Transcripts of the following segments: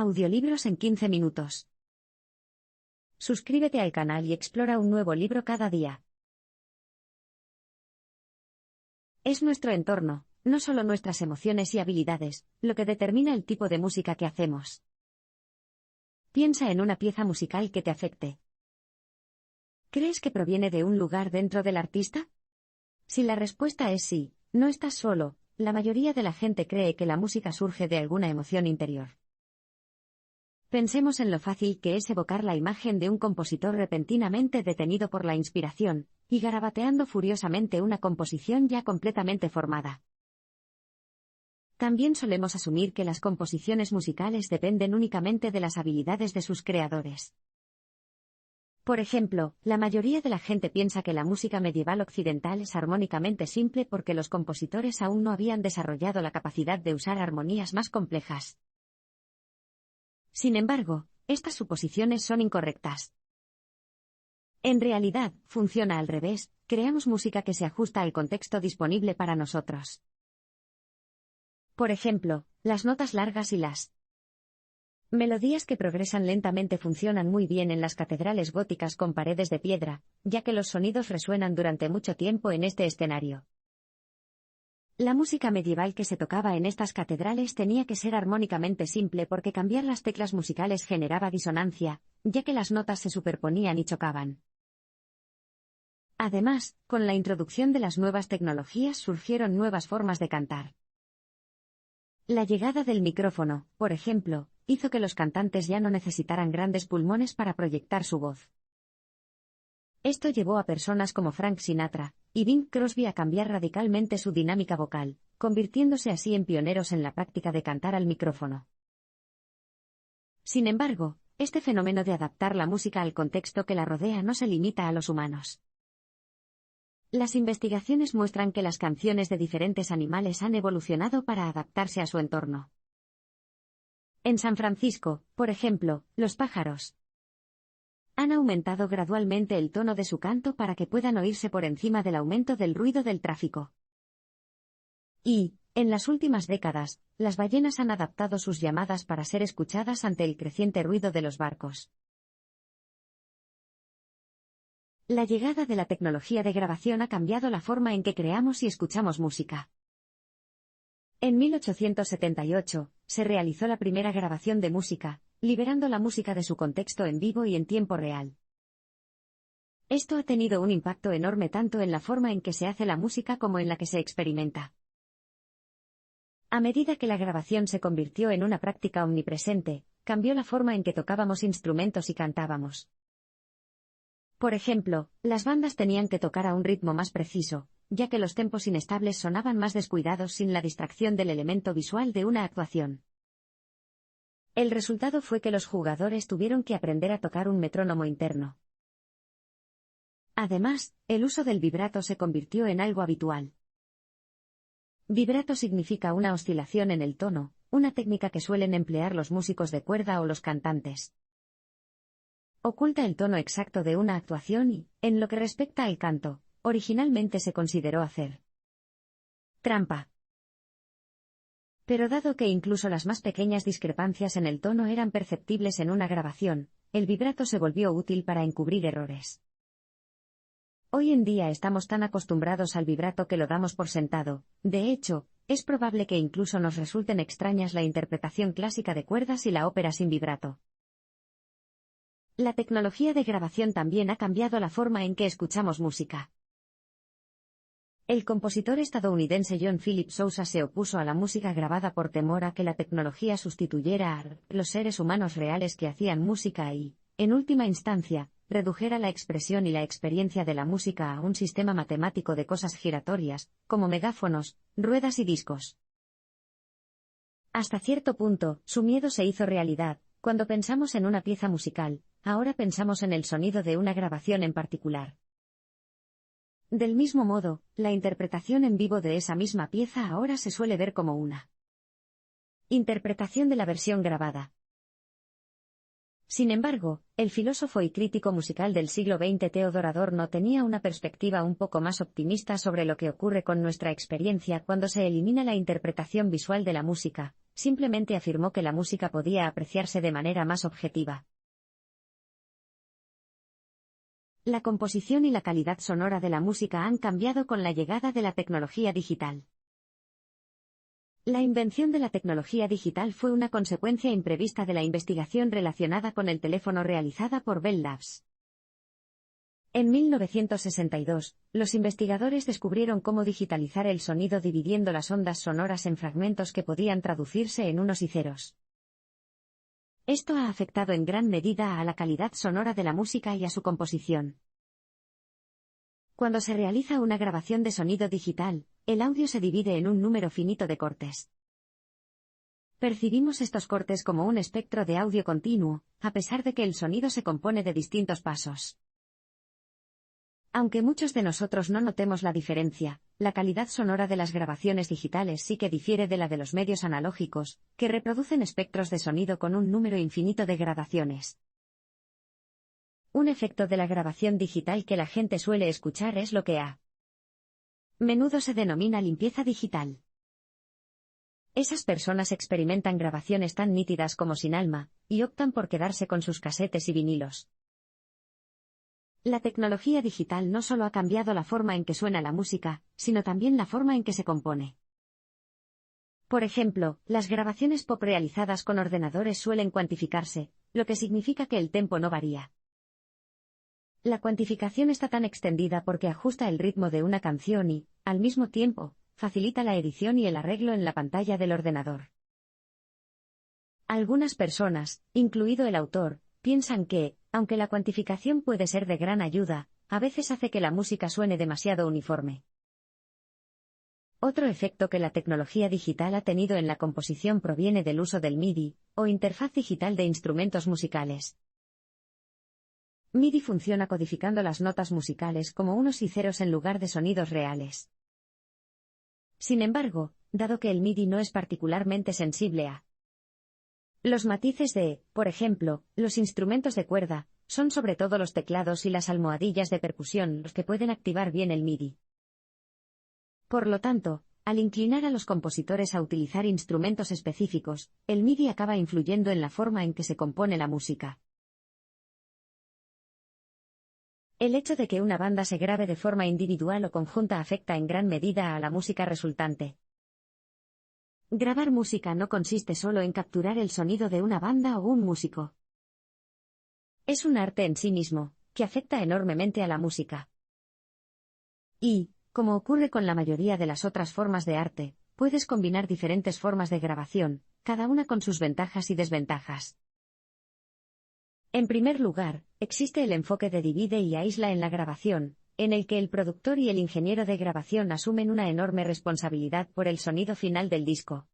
Audiolibros en 15 minutos. Suscríbete al canal y explora un nuevo libro cada día. Es nuestro entorno, no solo nuestras emociones y habilidades, lo que determina el tipo de música que hacemos. Piensa en una pieza musical que te afecte. ¿Crees que proviene de un lugar dentro del artista? Si la respuesta es sí, no estás solo. La mayoría de la gente cree que la música surge de alguna emoción interior. Pensemos en lo fácil que es evocar la imagen de un compositor repentinamente detenido por la inspiración, y garabateando furiosamente una composición ya completamente formada. También solemos asumir que las composiciones musicales dependen únicamente de las habilidades de sus creadores. Por ejemplo, la mayoría de la gente piensa que la música medieval occidental es armónicamente simple porque los compositores aún no habían desarrollado la capacidad de usar armonías más complejas. Sin embargo, estas suposiciones son incorrectas. En realidad, funciona al revés, creamos música que se ajusta al contexto disponible para nosotros. Por ejemplo, las notas largas y las melodías que progresan lentamente funcionan muy bien en las catedrales góticas con paredes de piedra, ya que los sonidos resuenan durante mucho tiempo en este escenario. La música medieval que se tocaba en estas catedrales tenía que ser armónicamente simple porque cambiar las teclas musicales generaba disonancia, ya que las notas se superponían y chocaban. Además, con la introducción de las nuevas tecnologías surgieron nuevas formas de cantar. La llegada del micrófono, por ejemplo, hizo que los cantantes ya no necesitaran grandes pulmones para proyectar su voz. Esto llevó a personas como Frank Sinatra y Bing Crosby a cambiar radicalmente su dinámica vocal, convirtiéndose así en pioneros en la práctica de cantar al micrófono. Sin embargo, este fenómeno de adaptar la música al contexto que la rodea no se limita a los humanos. Las investigaciones muestran que las canciones de diferentes animales han evolucionado para adaptarse a su entorno. En San Francisco, por ejemplo, los pájaros han aumentado gradualmente el tono de su canto para que puedan oírse por encima del aumento del ruido del tráfico. Y, en las últimas décadas, las ballenas han adaptado sus llamadas para ser escuchadas ante el creciente ruido de los barcos. La llegada de la tecnología de grabación ha cambiado la forma en que creamos y escuchamos música. En 1878, se realizó la primera grabación de música, liberando la música de su contexto en vivo y en tiempo real. Esto ha tenido un impacto enorme tanto en la forma en que se hace la música como en la que se experimenta. A medida que la grabación se convirtió en una práctica omnipresente, cambió la forma en que tocábamos instrumentos y cantábamos. Por ejemplo, las bandas tenían que tocar a un ritmo más preciso, ya que los tempos inestables sonaban más descuidados sin la distracción del elemento visual de una actuación. El resultado fue que los jugadores tuvieron que aprender a tocar un metrónomo interno. Además, el uso del vibrato se convirtió en algo habitual. Vibrato significa una oscilación en el tono, una técnica que suelen emplear los músicos de cuerda o los cantantes. Oculta el tono exacto de una actuación y, en lo que respecta al canto, originalmente se consideró hacer trampa. Pero dado que incluso las más pequeñas discrepancias en el tono eran perceptibles en una grabación, el vibrato se volvió útil para encubrir errores. Hoy en día estamos tan acostumbrados al vibrato que lo damos por sentado. De hecho, es probable que incluso nos resulten extrañas la interpretación clásica de cuerdas y la ópera sin vibrato. La tecnología de grabación también ha cambiado la forma en que escuchamos música. El compositor estadounidense John Philip Sousa se opuso a la música grabada por temor a que la tecnología sustituyera a los seres humanos reales que hacían música y, en última instancia, redujera la expresión y la experiencia de la música a un sistema matemático de cosas giratorias, como megáfonos, ruedas y discos. Hasta cierto punto, su miedo se hizo realidad. Cuando pensamos en una pieza musical, ahora pensamos en el sonido de una grabación en particular. Del mismo modo, la interpretación en vivo de esa misma pieza ahora se suele ver como una interpretación de la versión grabada. Sin embargo, el filósofo y crítico musical del siglo XX Theodor Adorno tenía una perspectiva un poco más optimista sobre lo que ocurre con nuestra experiencia cuando se elimina la interpretación visual de la música. simplemente afirmó que la música podía apreciarse de manera más objetiva. La composición y la calidad sonora de la música han cambiado con la llegada de la tecnología digital. La invención de la tecnología digital fue una consecuencia imprevista de la investigación relacionada con el teléfono realizada por Bell Labs. En 1962, los investigadores descubrieron cómo digitalizar el sonido dividiendo las ondas sonoras en fragmentos que podían traducirse en unos y ceros. Esto ha afectado en gran medida a la calidad sonora de la música y a su composición. Cuando se realiza una grabación de sonido digital, el audio se divide en un número finito de cortes. Percibimos estos cortes como un espectro de audio continuo, a pesar de que el sonido se compone de distintos pasos. Aunque muchos de nosotros no notemos la diferencia, la calidad sonora de las grabaciones digitales sí que difiere de la de los medios analógicos, que reproducen espectros de sonido con un número infinito de gradaciones. Un efecto de la grabación digital que la gente suele escuchar es lo que a menudo se denomina limpieza digital. Esas personas experimentan grabaciones tan nítidas como sin alma, y optan por quedarse con sus casetes y vinilos. La tecnología digital no solo ha cambiado la forma en que suena la música, sino también la forma en que se compone. Por ejemplo, las grabaciones pop realizadas con ordenadores suelen cuantificarse, lo que significa que el tempo no varía. La cuantificación está tan extendida porque ajusta el ritmo de una canción y, al mismo tiempo, facilita la edición y el arreglo en la pantalla del ordenador. Algunas personas, incluido el autor, piensan que, aunque la cuantificación puede ser de gran ayuda, a veces hace que la música suene demasiado uniforme. Otro efecto que la tecnología digital ha tenido en la composición proviene del uso del MIDI, o interfaz digital de instrumentos musicales. MIDI funciona codificando las notas musicales como unos y ceros en lugar de sonidos reales. Sin embargo, dado que el MIDI no es particularmente sensible a los matices de, por ejemplo, los instrumentos de cuerda, son sobre todo los teclados y las almohadillas de percusión los que pueden activar bien el MIDI. Por lo tanto, al inclinar a los compositores a utilizar instrumentos específicos, el MIDI acaba influyendo en la forma en que se compone la música. El hecho de que una banda se grabe de forma individual o conjunta afecta en gran medida a la música resultante. Grabar música no consiste solo en capturar el sonido de una banda o un músico. Es un arte en sí mismo, que afecta enormemente a la música. Y, como ocurre con la mayoría de las otras formas de arte, puedes combinar diferentes formas de grabación, cada una con sus ventajas y desventajas. En primer lugar, existe el enfoque de divide y aísla en la grabación, en el que el productor y el ingeniero de grabación asumen una enorme responsabilidad por el sonido final del disco.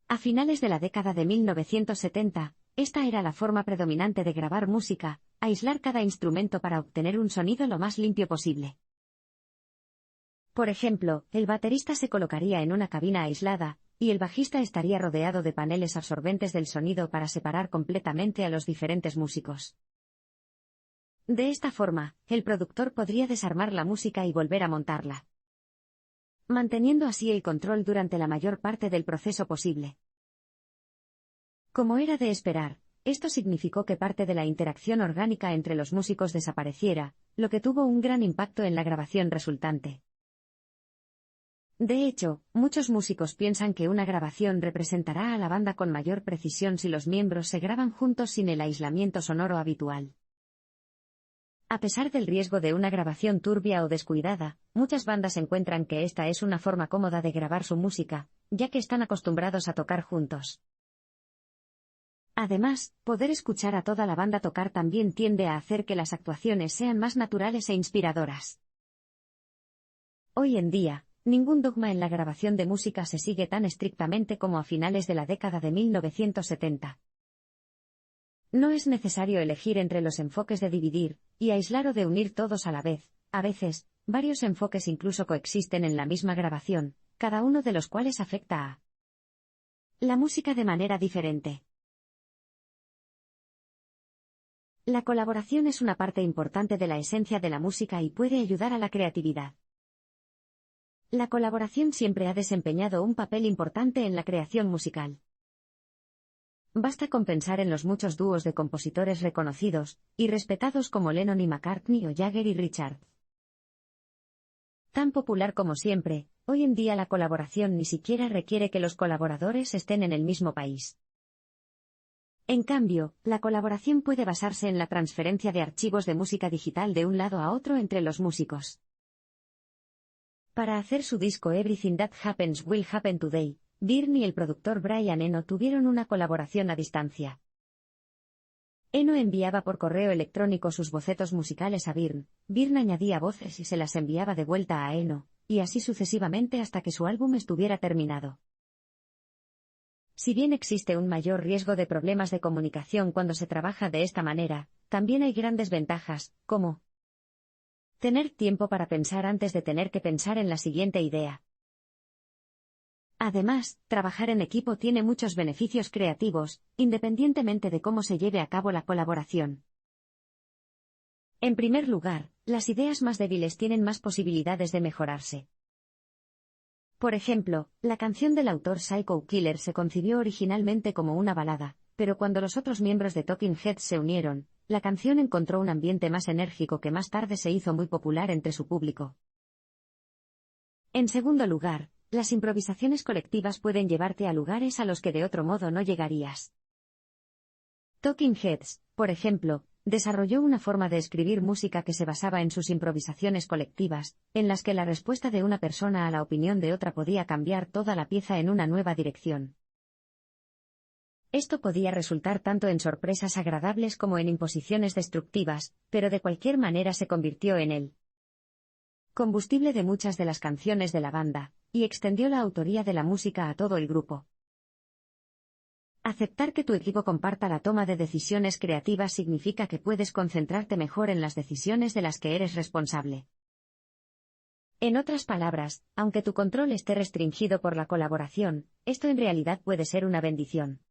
A finales de la década de 1970, esta era la forma predominante de grabar música, aislar cada instrumento para obtener un sonido lo más limpio posible. Por ejemplo, el baterista se colocaría en una cabina aislada, y el bajista estaría rodeado de paneles absorbentes del sonido para separar completamente a los diferentes músicos. De esta forma, el productor podría desarmar la música y volver a montarla, manteniendo así el control durante la mayor parte del proceso posible. Como era de esperar, esto significó que parte de la interacción orgánica entre los músicos desapareciera, lo que tuvo un gran impacto en la grabación resultante. De hecho, muchos músicos piensan que una grabación representará a la banda con mayor precisión si los miembros se graban juntos sin el aislamiento sonoro habitual. A pesar del riesgo de una grabación turbia o descuidada, muchas bandas encuentran que esta es una forma cómoda de grabar su música, ya que están acostumbrados a tocar juntos. Además, poder escuchar a toda la banda tocar también tiende a hacer que las actuaciones sean más naturales e inspiradoras. Hoy en día, ningún dogma en la grabación de música se sigue tan estrictamente como a finales de la década de 1970. No es necesario elegir entre los enfoques de dividir y aislar o de unir todos a la vez. A veces, varios enfoques incluso coexisten en la misma grabación, cada uno de los cuales afecta a la música de manera diferente. La colaboración es una parte importante de la esencia de la música y puede ayudar a la creatividad. La colaboración siempre ha desempeñado un papel importante en la creación musical. Basta con pensar en los muchos dúos de compositores reconocidos y respetados como Lennon y McCartney o Jagger y Richard. Tan popular como siempre, hoy en día la colaboración ni siquiera requiere que los colaboradores estén en el mismo país. En cambio, la colaboración puede basarse en la transferencia de archivos de música digital de un lado a otro entre los músicos. Para hacer su disco Everything That Happens Will Happen Today, Byrne y el productor Brian Eno tuvieron una colaboración a distancia. Eno enviaba por correo electrónico sus bocetos musicales a Byrne, Byrne añadía voces y se las enviaba de vuelta a Eno, y así sucesivamente hasta que su álbum estuviera terminado. Si bien existe un mayor riesgo de problemas de comunicación cuando se trabaja de esta manera, también hay grandes ventajas, como tener tiempo para pensar antes de tener que pensar en la siguiente idea. Además, trabajar en equipo tiene muchos beneficios creativos, independientemente de cómo se lleve a cabo la colaboración. En primer lugar, las ideas más débiles tienen más posibilidades de mejorarse. Por ejemplo, la canción del autor Psycho Killer se concibió originalmente como una balada, pero cuando los otros miembros de Talking Heads se unieron, la canción encontró un ambiente más enérgico que más tarde se hizo muy popular entre su público. En segundo lugar, las improvisaciones colectivas pueden llevarte a lugares a los que de otro modo no llegarías. Talking Heads, por ejemplo, desarrolló una forma de escribir música que se basaba en sus improvisaciones colectivas, en las que la respuesta de una persona a la opinión de otra podía cambiar toda la pieza en una nueva dirección. Esto podía resultar tanto en sorpresas agradables como en imposiciones destructivas, pero de cualquier manera se convirtió en el combustible de muchas de las canciones de la banda, y extendió la autoría de la música a todo el grupo. Aceptar que tu equipo comparta la toma de decisiones creativas significa que puedes concentrarte mejor en las decisiones de las que eres responsable. En otras palabras, aunque tu control esté restringido por la colaboración, esto en realidad puede ser una bendición.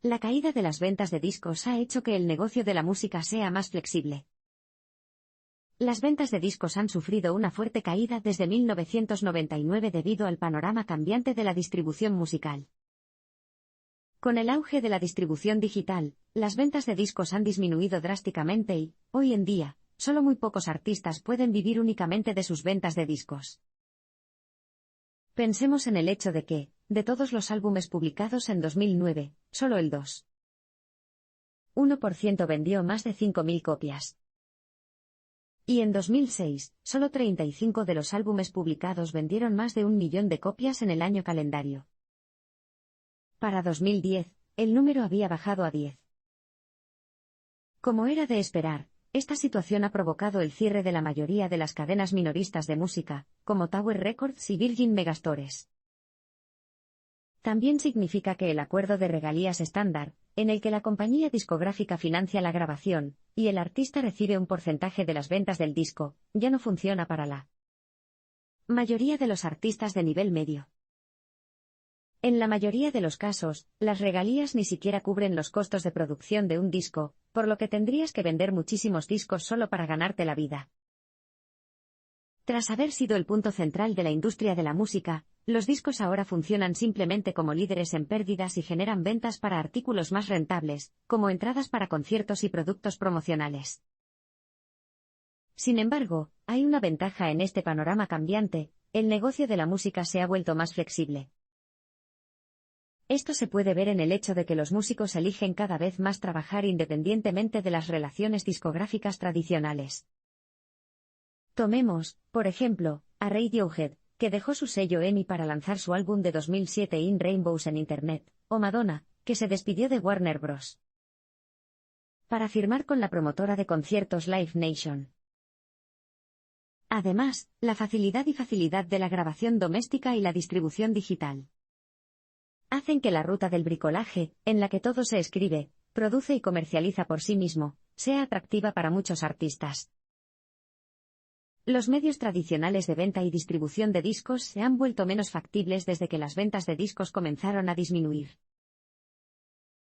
La caída de las ventas de discos ha hecho que el negocio de la música sea más flexible. Las ventas de discos han sufrido una fuerte caída desde 1999 debido al panorama cambiante de la distribución musical. Con el auge de la distribución digital, las ventas de discos han disminuido drásticamente y, hoy en día, solo muy pocos artistas pueden vivir únicamente de sus ventas de discos. Pensemos en el hecho de que, de todos los álbumes publicados en 2009, solo el 2,1% vendió más de 5.000 copias. Y en 2006, solo 35 de los álbumes publicados vendieron más de 1 millón de copias en el año calendario. Para 2010, el número había bajado a 10. Como era de esperar, esta situación ha provocado el cierre de la mayoría de las cadenas minoristas de música, como Tower Records y Virgin Megastores. También significa que el acuerdo de regalías estándar, en el que la compañía discográfica financia la grabación, y el artista recibe un porcentaje de las ventas del disco, ya no funciona para la mayoría de los artistas de nivel medio. En la mayoría de los casos, las regalías ni siquiera cubren los costos de producción de un disco, por lo que tendrías que vender muchísimos discos solo para ganarte la vida. Tras haber sido el punto central de la industria de la música, los discos ahora funcionan simplemente como líderes en pérdidas y generan ventas para artículos más rentables, como entradas para conciertos y productos promocionales. Sin embargo, hay una ventaja en este panorama cambiante: el negocio de la música se ha vuelto más flexible. Esto se puede ver en el hecho de que los músicos eligen cada vez más trabajar independientemente de las relaciones discográficas tradicionales. Tomemos, por ejemplo, a Radiohead, que dejó su sello EMI para lanzar su álbum de 2007 In Rainbows en Internet, o Madonna, que se despidió de Warner Bros. Para firmar con la promotora de conciertos Live Nation. Además, la facilidad de la grabación doméstica y la distribución digital hacen que la ruta del bricolaje, en la que todo se escribe, produce y comercializa por sí mismo, sea atractiva para muchos artistas. Los medios tradicionales de venta y distribución de discos se han vuelto menos factibles desde que las ventas de discos comenzaron a disminuir.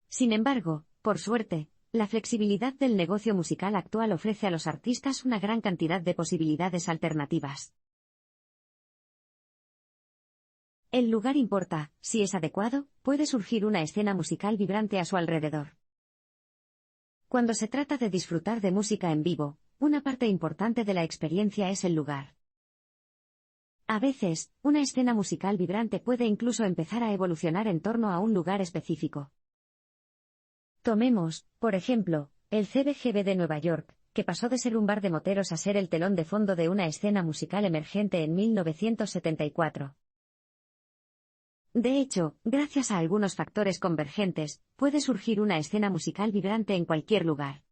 Sin embargo, por suerte, la flexibilidad del negocio musical actual ofrece a los artistas una gran cantidad de posibilidades alternativas. El lugar importa, si es adecuado, puede surgir una escena musical vibrante a su alrededor. Cuando se trata de disfrutar de música en vivo, una parte importante de la experiencia es el lugar. A veces, una escena musical vibrante puede incluso empezar a evolucionar en torno a un lugar específico. Tomemos, por ejemplo, el CBGB de Nueva York, que pasó de ser un bar de moteros a ser el telón de fondo de una escena musical emergente en 1974. De hecho, gracias a algunos factores convergentes, puede surgir una escena musical vibrante en cualquier lugar.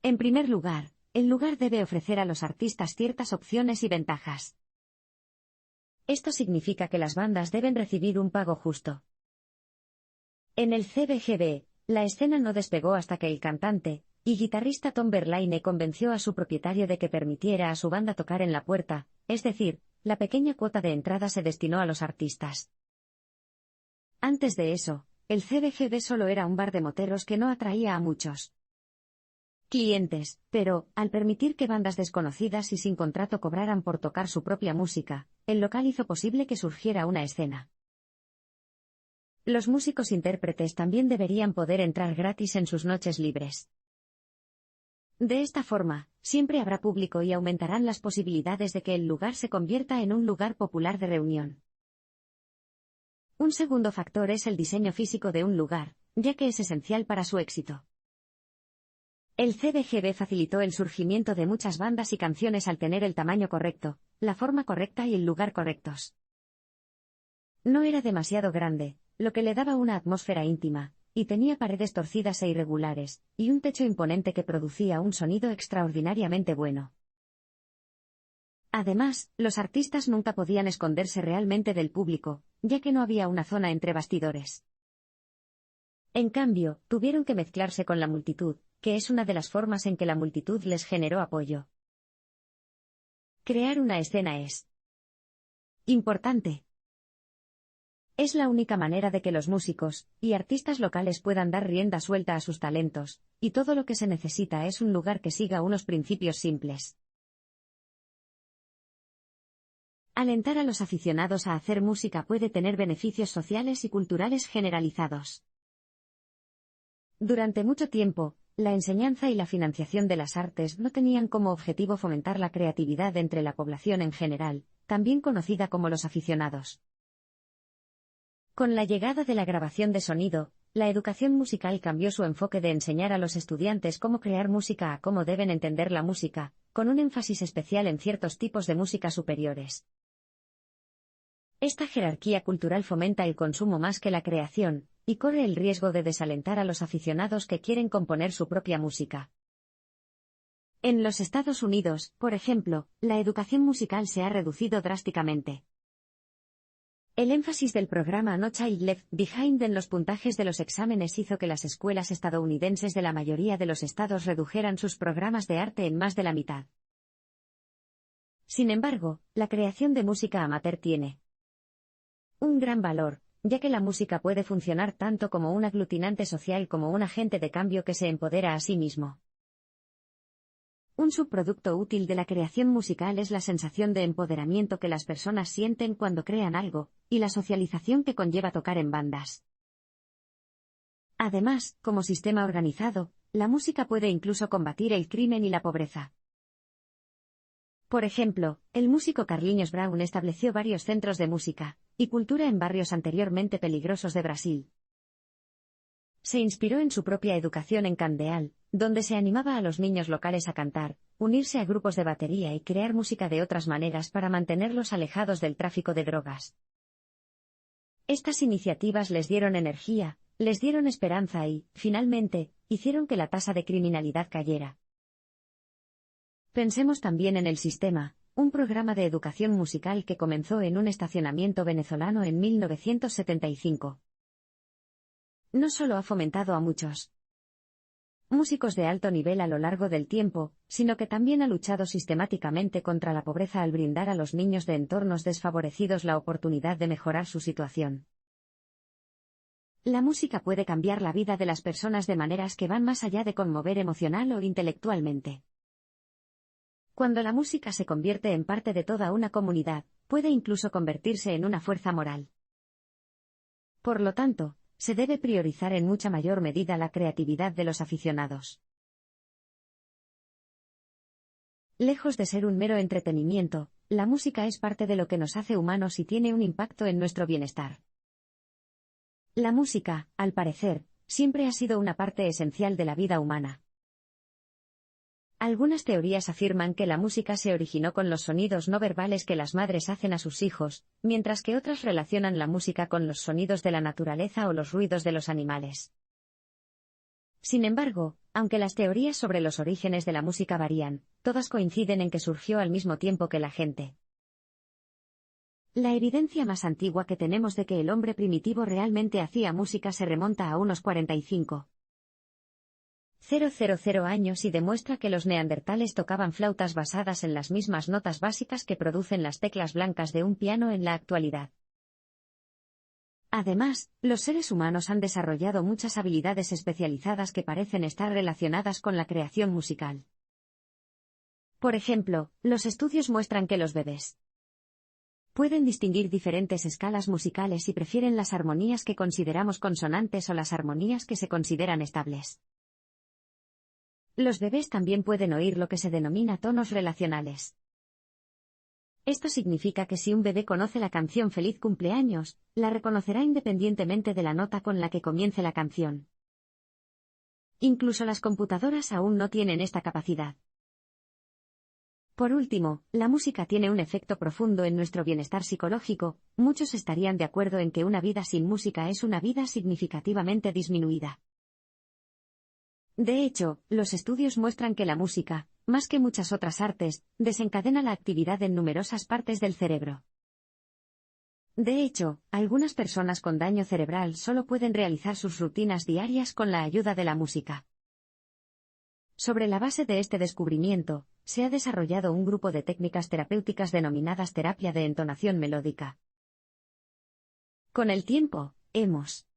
En primer lugar, el lugar debe ofrecer a los artistas ciertas opciones y ventajas. Esto significa que las bandas deben recibir un pago justo. En el CBGB, la escena no despegó hasta que el cantante y guitarrista Tom Verlaine convenció a su propietario de que permitiera a su banda tocar en la puerta, es decir, la pequeña cuota de entrada se destinó a los artistas. Antes de eso, el CBGB solo era un bar de moteros que no atraía a muchos clientes, pero, al permitir que bandas desconocidas y sin contrato cobraran por tocar su propia música, el local hizo posible que surgiera una escena. Los músicos intérpretes también deberían poder entrar gratis en sus noches libres. De esta forma, siempre habrá público y aumentarán las posibilidades de que el lugar se convierta en un lugar popular de reunión. Un segundo factor es el diseño físico de un lugar, ya que es esencial para su éxito. El CBGB facilitó el surgimiento de muchas bandas y canciones al tener el tamaño correcto, la forma correcta y el lugar correctos. No era demasiado grande, lo que le daba una atmósfera íntima, y tenía paredes torcidas e irregulares, y un techo imponente que producía un sonido extraordinariamente bueno. Además, los artistas nunca podían esconderse realmente del público, ya que no había una zona entre bastidores. En cambio, tuvieron que mezclarse con la multitud, que es una de las formas en que la multitud les generó apoyo. Crear una escena es importante. Es la única manera de que los músicos y artistas locales puedan dar rienda suelta a sus talentos, y todo lo que se necesita es un lugar que siga unos principios simples. Alentar a los aficionados a hacer música puede tener beneficios sociales y culturales generalizados. Durante mucho tiempo, la enseñanza y la financiación de las artes no tenían como objetivo fomentar la creatividad entre la población en general, también conocida como los aficionados. Con la llegada de la grabación de sonido, la educación musical cambió su enfoque de enseñar a los estudiantes cómo crear música a cómo deben entender la música, con un énfasis especial en ciertos tipos de música superiores. Esta jerarquía cultural fomenta el consumo más que la creación, y corre el riesgo de desalentar a los aficionados que quieren componer su propia música. En los Estados Unidos, por ejemplo, la educación musical se ha reducido drásticamente. El énfasis del programa No Child Left Behind en los puntajes de los exámenes hizo que las escuelas estadounidenses de la mayoría de los estados redujeran sus programas de arte en más de la mitad. Sin embargo, la creación de música amateur tiene un gran valor, ya que la música puede funcionar tanto como un aglutinante social como un agente de cambio que se empodera a sí mismo. Un subproducto útil de la creación musical es la sensación de empoderamiento que las personas sienten cuando crean algo, y la socialización que conlleva tocar en bandas. Además, como sistema organizado, la música puede incluso combatir el crimen y la pobreza. Por ejemplo, el músico Carlinhos Brown estableció varios centros de música y cultura en barrios anteriormente peligrosos de Brasil. Se inspiró en su propia educación en Candeal, donde se animaba a los niños locales a cantar, unirse a grupos de batería y crear música de otras maneras para mantenerlos alejados del tráfico de drogas. Estas iniciativas les dieron energía, les dieron esperanza y, finalmente, hicieron que la tasa de criminalidad cayera. Pensemos también en El Sistema, un programa de educación musical que comenzó en un estacionamiento venezolano en 1975. No solo ha fomentado a muchos músicos de alto nivel a lo largo del tiempo, sino que también ha luchado sistemáticamente contra la pobreza al brindar a los niños de entornos desfavorecidos la oportunidad de mejorar su situación. La música puede cambiar la vida de las personas de maneras que van más allá de conmover emocional o intelectualmente. Cuando la música se convierte en parte de toda una comunidad, puede incluso convertirse en una fuerza moral. Por lo tanto, se debe priorizar en mucha mayor medida la creatividad de los aficionados. Lejos de ser un mero entretenimiento, la música es parte de lo que nos hace humanos y tiene un impacto en nuestro bienestar. La música, al parecer, siempre ha sido una parte esencial de la vida humana. Algunas teorías afirman que la música se originó con los sonidos no verbales que las madres hacen a sus hijos, mientras que otras relacionan la música con los sonidos de la naturaleza o los ruidos de los animales. Sin embargo, aunque las teorías sobre los orígenes de la música varían, todas coinciden en que surgió al mismo tiempo que la gente. La evidencia más antigua que tenemos de que el hombre primitivo realmente hacía música se remonta a unos 45,000 años y demuestra que los neandertales tocaban flautas basadas en las mismas notas básicas que producen las teclas blancas de un piano en la actualidad. Además, los seres humanos han desarrollado muchas habilidades especializadas que parecen estar relacionadas con la creación musical. Por ejemplo, los estudios muestran que los bebés pueden distinguir diferentes escalas musicales y prefieren las armonías que consideramos consonantes o las armonías que se consideran estables. Los bebés también pueden oír lo que se denomina tonos relacionales. Esto significa que si un bebé conoce la canción Feliz cumpleaños, la reconocerá independientemente de la nota con la que comience la canción. Incluso las computadoras aún no tienen esta capacidad. Por último, la música tiene un efecto profundo en nuestro bienestar psicológico. Muchos estarían de acuerdo en que una vida sin música es una vida significativamente disminuida. De hecho, los estudios muestran que la música, más que muchas otras artes, desencadena la actividad en numerosas partes del cerebro. De hecho, algunas personas con daño cerebral solo pueden realizar sus rutinas diarias con la ayuda de la música. Sobre la base de este descubrimiento, se ha desarrollado un grupo de técnicas terapéuticas denominadas terapia de entonación melódica. Con el tiempo, hemos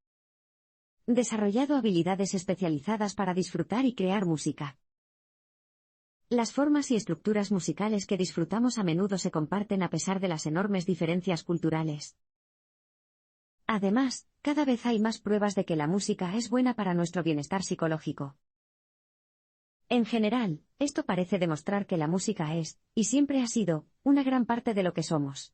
desarrollado habilidades especializadas para disfrutar y crear música. Las formas y estructuras musicales que disfrutamos a menudo se comparten a pesar de las enormes diferencias culturales. Además, cada vez hay más pruebas de que la música es buena para nuestro bienestar psicológico. En general, esto parece demostrar que la música es, y siempre ha sido, una gran parte de lo que somos.